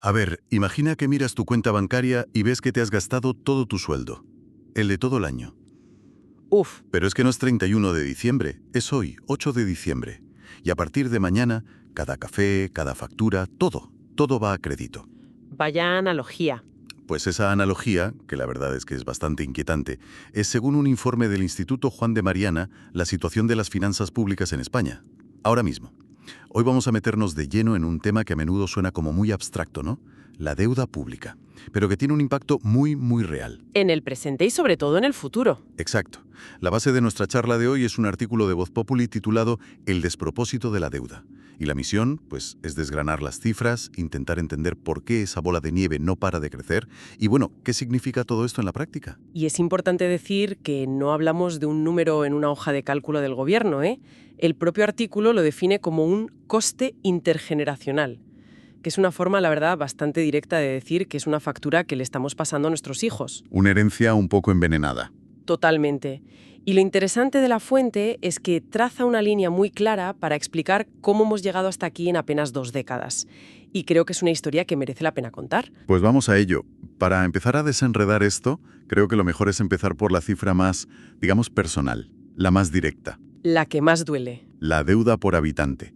A ver, imagina que miras tu cuenta bancaria y ves que te has gastado todo tu sueldo. El de todo el año. Uf, Pero es que no es 31 de diciembre, es hoy, 8 de diciembre. Y a partir de mañana, cada café, cada factura, todo va a crédito. vaya analogía. Pues esa analogía, que la verdad es que es bastante inquietante, es según un informe del Instituto Juan de Mariana, la situación de las finanzas públicas en España. Ahora mismo. Hoy vamos a meternos de lleno en un tema que a menudo suena como muy abstracto, ¿no? La deuda pública, pero que tiene un impacto muy real. En el presente y sobre todo en el futuro. Exacto. La base de nuestra charla de hoy es un artículo de Voz Populi titulado El despropósito de la deuda. Y la misión, pues, es desgranar las cifras, intentar entender por qué esa bola de nieve no para de crecer y, bueno, qué significa todo esto en la práctica. Y es importante decir que no hablamos de un número en una hoja de cálculo del gobierno, ¿eh? El propio artículo lo define como un coste intergeneracional, que es una forma, la verdad, bastante directa de decir que es una factura que le estamos pasando a nuestros hijos. Una herencia un poco envenenada. Totalmente. Y lo interesante de la fuente es que traza una línea muy clara para explicar cómo hemos llegado hasta aquí en apenas 2 décadas. Y creo que es una historia que merece la pena contar. Pues vamos a ello. Para empezar a desenredar esto, creo que lo mejor es empezar por la cifra más, digamos, personal, la más directa. La que más duele. La deuda por habitante.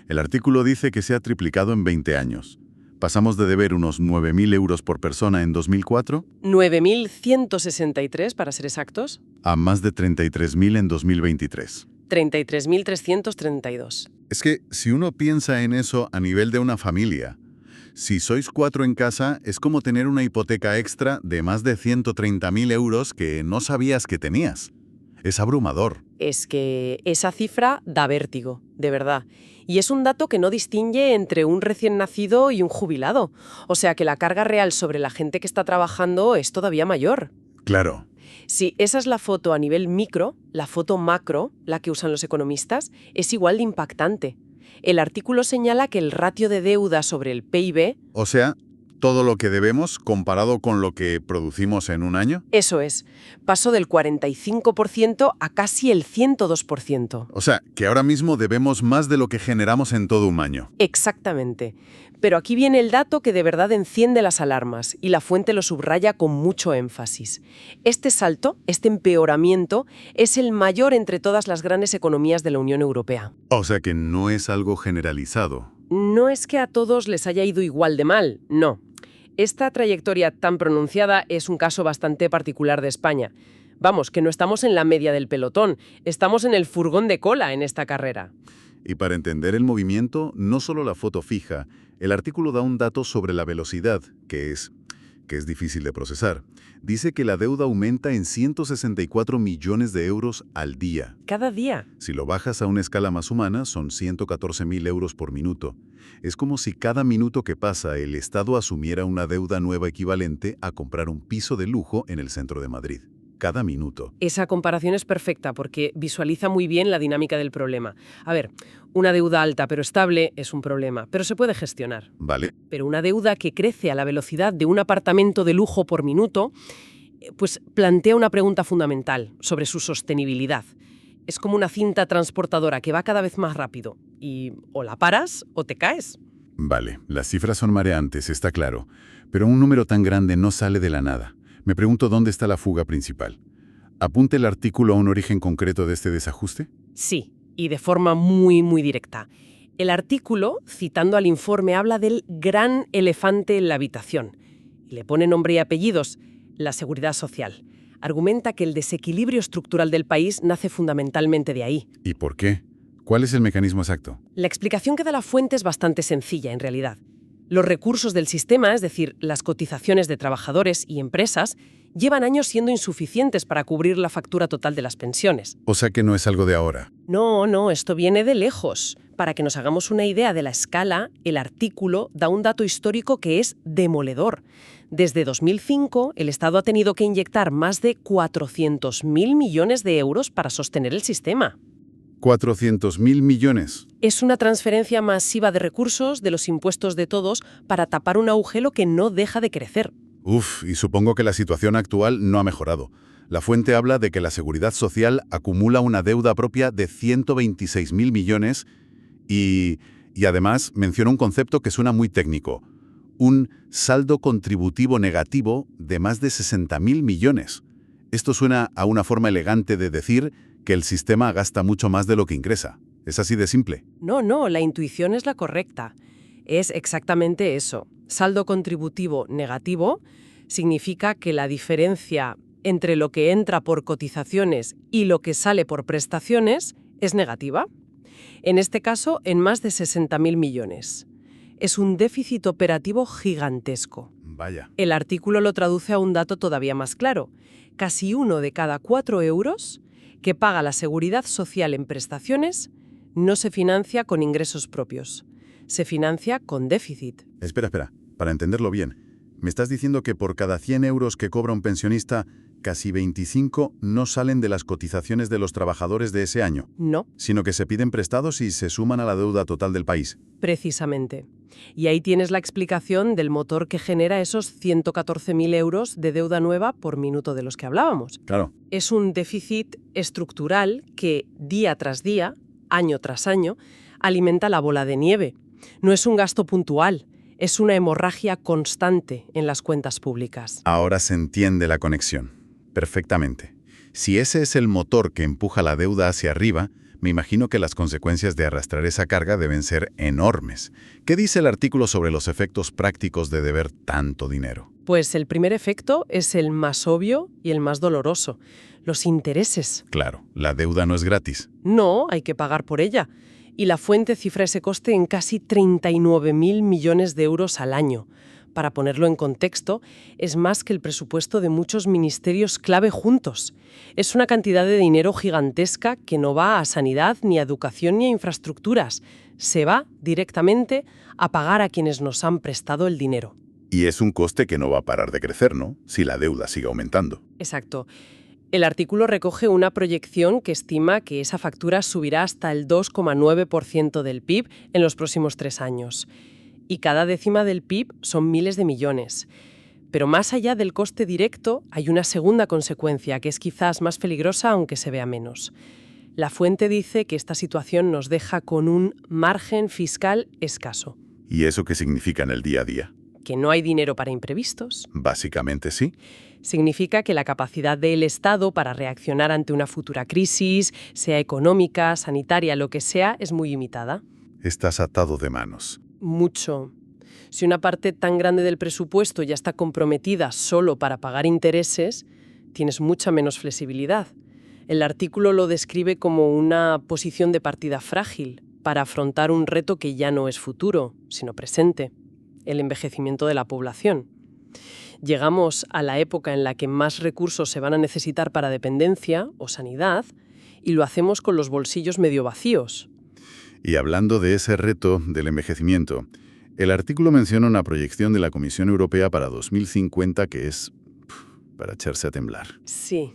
El artículo dice que se ha triplicado en 20 años. Pasamos de deber unos 9.000 euros por persona en 2004 9.163, para ser exactos. a más de 33.000 en 2023. 33.332. Es que si uno piensa en eso a nivel de una familia, si sois 4 en casa, es como tener una hipoteca extra de más de 130.000 euros que no sabías que tenías. Es abrumador. Es que esa cifra da vértigo, de verdad. Y es un dato que no distingue entre un recién nacido y un jubilado. O sea que la carga real sobre la gente que está trabajando es todavía mayor. Claro. Si esa es la foto a nivel micro, la foto macro, la que usan los economistas, es igual de impactante. El artículo señala que el ratio de deuda sobre el PIB, O sea, todo lo que debemos comparado con lo que producimos en un año. eso es, pasó del 45% a casi el 102%. O sea, que ahora mismo debemos más de lo que generamos en todo un año. Exactamente. Pero aquí viene el dato que de verdad enciende las alarmas, y la fuente lo subraya con mucho énfasis. Este salto, este empeoramiento, es el mayor entre todas las grandes economías de la Unión Europea. O sea que no es algo generalizado. No es que a todos les haya ido igual de mal, no. Esta trayectoria tan pronunciada es un caso bastante particular de España. Vamos, que no estamos en la media del pelotón, estamos en el furgón de cola en esta carrera. Y para entender el movimiento, no solo la foto fija, el artículo da un dato sobre la velocidad, que es difícil de procesar. Dice que la deuda aumenta en 164 millones de euros al día. Cada día. Si lo bajas a una escala más humana, son 114.000 euros por minuto. Es como si cada minuto que pasa el Estado asumiera una deuda nueva equivalente a comprar un piso de lujo en el centro de Madrid. Cada minuto. Esa comparación es perfecta porque visualiza muy bien la dinámica del problema. A ver, una deuda alta pero estable es un problema, pero se puede gestionar. ¿Vale? Pero una deuda que crece a la velocidad de un apartamento de lujo por minuto, pues plantea una pregunta fundamental sobre su sostenibilidad. Es como una cinta transportadora que va cada vez más rápido y o la paras o te caes. Vale, las cifras son mareantes, está claro. Pero un número tan grande no sale de la nada. Me pregunto dónde está la fuga principal. ¿Apunta el artículo a un origen concreto de este desajuste? Sí, y de forma muy directa. El artículo, citando al informe, habla del gran elefante en la habitación. Y le pone nombre y apellidos: la seguridad social. Argumenta que el desequilibrio estructural del país nace fundamentalmente de ahí. ¿Y por qué? ¿Cuál es el mecanismo exacto? La explicación que da la fuente es bastante sencilla, en realidad. Los recursos del sistema, es decir, las cotizaciones de trabajadores y empresas, llevan años siendo insuficientes para cubrir la factura total de las pensiones. O sea que no es algo de ahora. No, esto viene de lejos. Para que nos hagamos una idea de la escala, el artículo da un dato histórico que es demoledor. Desde 2005, el Estado ha tenido que inyectar más de 400.000 millones de euros para sostener el sistema. 400.000 millones. Es una transferencia masiva de recursos de los impuestos de todos para tapar un agujero que no deja de crecer. Uf, y supongo que la situación actual no ha mejorado. La fuente habla de que la Seguridad Social acumula una deuda propia de 126.000 millones y además menciona un concepto que suena muy técnico: un saldo contributivo negativo de más de 60.000 millones. Esto suena a una forma elegante de decir que el sistema gasta mucho más de lo que ingresa. Es así de simple. No, la intuición es la correcta. Es exactamente eso. Saldo contributivo negativo significa que la diferencia entre lo que entra por cotizaciones y lo que sale por prestaciones es negativa. En este caso, en más de 60.000 millones. Es un déficit operativo gigantesco. Vaya. El artículo lo traduce a un dato todavía más claro. Casi 1 de cada 4 euros que paga la Seguridad Social en prestaciones no se financia con ingresos propios. Se financia con déficit. Espera. Para entenderlo bien, me estás diciendo que por cada 100 euros que cobra un pensionista, casi 25 no salen de las cotizaciones de los trabajadores de ese año, No, sino que se piden prestados y se suman a la deuda total del país. precisamente. Y ahí tienes la explicación del motor que genera esos 114.000 euros de deuda nueva por minuto de los que hablábamos. Claro. Es un déficit estructural que, día tras día, año tras año, alimenta la bola de nieve. No es un gasto puntual, es una hemorragia constante en las cuentas públicas. Ahora se entiende la conexión. Perfectamente. Si ese es el motor que empuja la deuda hacia arriba, me imagino que las consecuencias de arrastrar esa carga deben ser enormes. ¿Qué dice el artículo sobre los efectos prácticos de deber tanto dinero? Pues el primer efecto es el más obvio y el más doloroso: los intereses. Claro, la deuda no es gratis. No, hay que pagar por ella. Y la fuente cifra ese coste en casi 39.000 millones de euros al año. Para ponerlo en contexto, es más que el presupuesto de muchos ministerios clave juntos. Es una cantidad de dinero gigantesca que no va a sanidad, ni a educación, ni a infraestructuras. Se va directamente a pagar a quienes nos han prestado el dinero. Y es un coste que no va a parar de crecer, ¿no? Si la deuda sigue aumentando. Exacto. El artículo recoge una proyección que estima que esa factura subirá hasta el 2,9% del PIB en los próximos 3 años. Y cada décima del PIB son miles de millones. Pero más allá del coste directo, hay una segunda consecuencia que es quizás más peligrosa, aunque se vea menos. La fuente dice que esta situación nos deja con un margen fiscal escaso. ¿Y eso qué significa en el día a día? Que no hay dinero para imprevistos. Básicamente sí. Significa que la capacidad del Estado para reaccionar ante una futura crisis, sea económica, sanitaria, lo que sea, es muy limitada. Estás atado de manos. Mucho. Si una parte tan grande del presupuesto ya está comprometida solo para pagar intereses, tienes mucha menos flexibilidad. El artículo lo describe como una posición de partida frágil para afrontar un reto que ya no es futuro, sino presente: el envejecimiento de la población. Llegamos a la época en la que más recursos se van a necesitar para dependencia o sanidad, y lo hacemos con los bolsillos medio vacíos. Y hablando de ese reto del envejecimiento, el artículo menciona una proyección de la Comisión Europea para 2050 que es para echarse a temblar. Sí.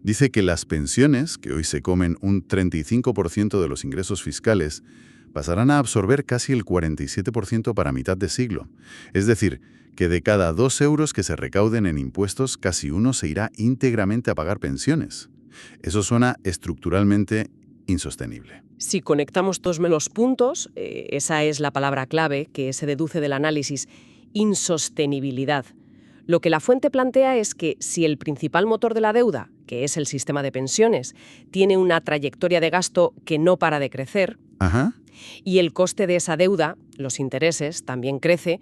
Dice que las pensiones, que hoy se comen un 35% de los ingresos fiscales, pasarán a absorber casi el 47% para mitad de siglo. Es decir, que de cada 2 euros que se recauden en impuestos, casi uno se irá íntegramente a pagar pensiones. Eso suena estructuralmente insostenible. Si conectamos todos los puntos, esa es la palabra clave que se deduce del análisis: insostenibilidad. Lo que la fuente plantea es que si el principal motor de la deuda, que es el sistema de pensiones, tiene una trayectoria de gasto que no para de crecer, Ajá. y el coste de esa deuda, los intereses, también crece,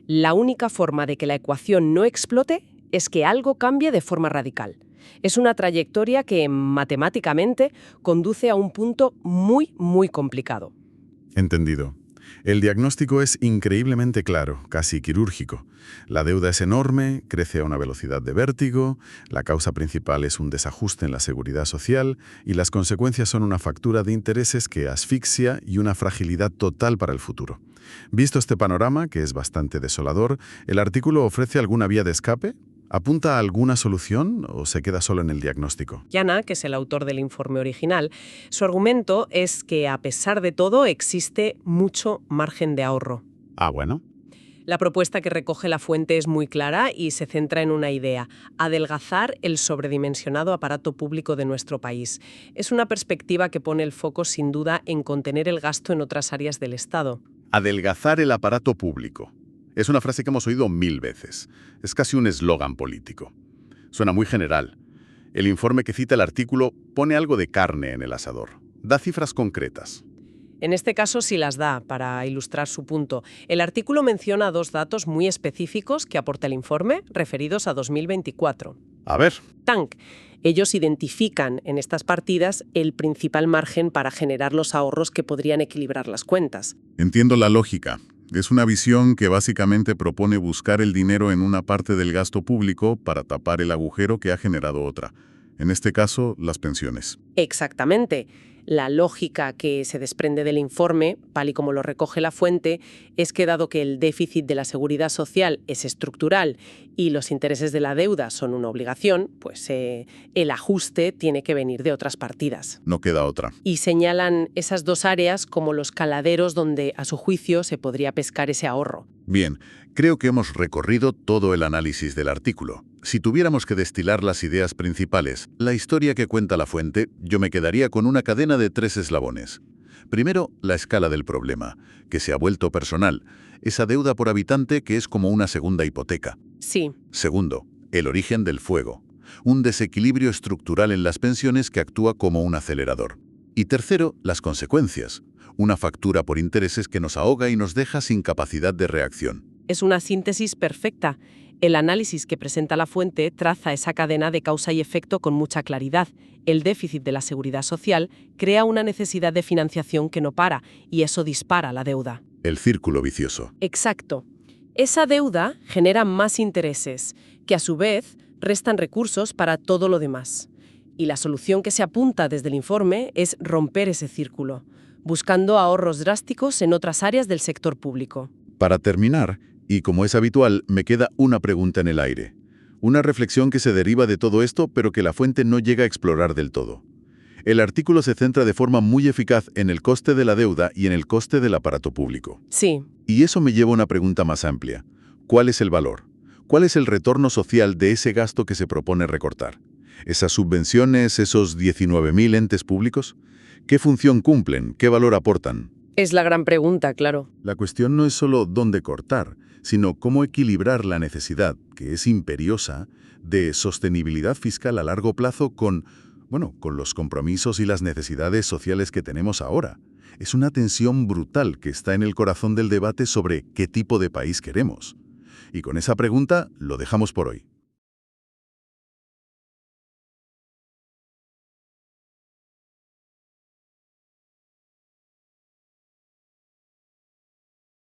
la única forma de que la ecuación no explote es que algo cambie de forma radical. Es una trayectoria que, matemáticamente, conduce a un punto muy, muy complicado. Entendido. El diagnóstico es increíblemente claro, casi quirúrgico. La deuda es enorme, crece a una velocidad de vértigo, la causa principal es un desajuste en la seguridad social y las consecuencias son una factura de intereses que asfixia y una fragilidad total para el futuro. Visto este panorama, que es bastante desolador, ¿el artículo ofrece alguna vía de escape? ¿Apunta a alguna solución o se queda solo en el diagnóstico? Yana, que es el autor del informe original, su argumento es que, a pesar de todo, existe mucho margen de ahorro. Ah, bueno. La propuesta que recoge la fuente es muy clara y se centra en una idea: adelgazar el sobredimensionado aparato público de nuestro país. Es una perspectiva que pone el foco, sin duda, en contener el gasto en otras áreas del Estado. Adelgazar el aparato público. Es una frase que hemos oído 1000 veces. Es casi un eslogan político. Suena muy general. El informe que cita el artículo pone algo de carne en el asador. Da cifras concretas. En este caso sí las da, para ilustrar su punto. El artículo menciona 2 datos muy específicos que aporta el informe, referidos a 2024. A ver. TANC. Ellos identifican en estas partidas el principal margen para generar los ahorros que podrían equilibrar las cuentas. Entiendo la lógica. Es una visión que básicamente propone buscar el dinero en una parte del gasto público para tapar el agujero que ha generado otra. En este caso, las pensiones. Exactamente. La lógica que se desprende del informe, tal y como lo recoge la fuente, es que dado que el déficit de la seguridad social es estructural y los intereses de la deuda son una obligación, pues el ajuste tiene que venir de otras partidas. No queda otra. Y señalan esas 2 áreas como los caladeros donde, a su juicio, se podría pescar ese ahorro. Bien, creo que hemos recorrido todo el análisis del artículo. Si tuviéramos que destilar las ideas principales, la historia que cuenta la fuente, yo me quedaría con una cadena de 3 eslabones. Primero, la escala del problema, que se ha vuelto personal, esa deuda por habitante que es como una segunda hipoteca. Sí. Segundo, el origen del fuego, un desequilibrio estructural en las pensiones que actúa como un acelerador. Y tercero, las consecuencias, una factura por intereses que nos ahoga y nos deja sin capacidad de reacción. Es una síntesis perfecta. El análisis que presenta la fuente traza esa cadena de causa y efecto con mucha claridad. El déficit de la seguridad social crea una necesidad de financiación que no para, y eso dispara la deuda. El círculo vicioso. Exacto. Esa deuda genera más intereses, que a su vez restan recursos para todo lo demás. Y la solución que se apunta desde el informe es romper ese círculo, buscando ahorros drásticos en otras áreas del sector público. Para terminar, y como es habitual, me queda una pregunta en el aire. Una reflexión que se deriva de todo esto, pero que la fuente no llega a explorar del todo. El artículo se centra de forma muy eficaz en el coste de la deuda y en el coste del aparato público. Sí. Y eso me lleva a una pregunta más amplia. ¿Cuál es el valor? ¿Cuál es el retorno social de ese gasto que se propone recortar? ¿Esas subvenciones, esos 19.000 entes públicos? ¿Qué función cumplen? ¿Qué valor aportan? Es la gran pregunta, claro. La cuestión no es solo dónde cortar, sino cómo equilibrar la necesidad, que es imperiosa, de sostenibilidad fiscal a largo plazo con los compromisos y las necesidades sociales que tenemos ahora. Es una tensión brutal que está en el corazón del debate sobre qué tipo de país queremos. Y con esa pregunta lo dejamos por hoy.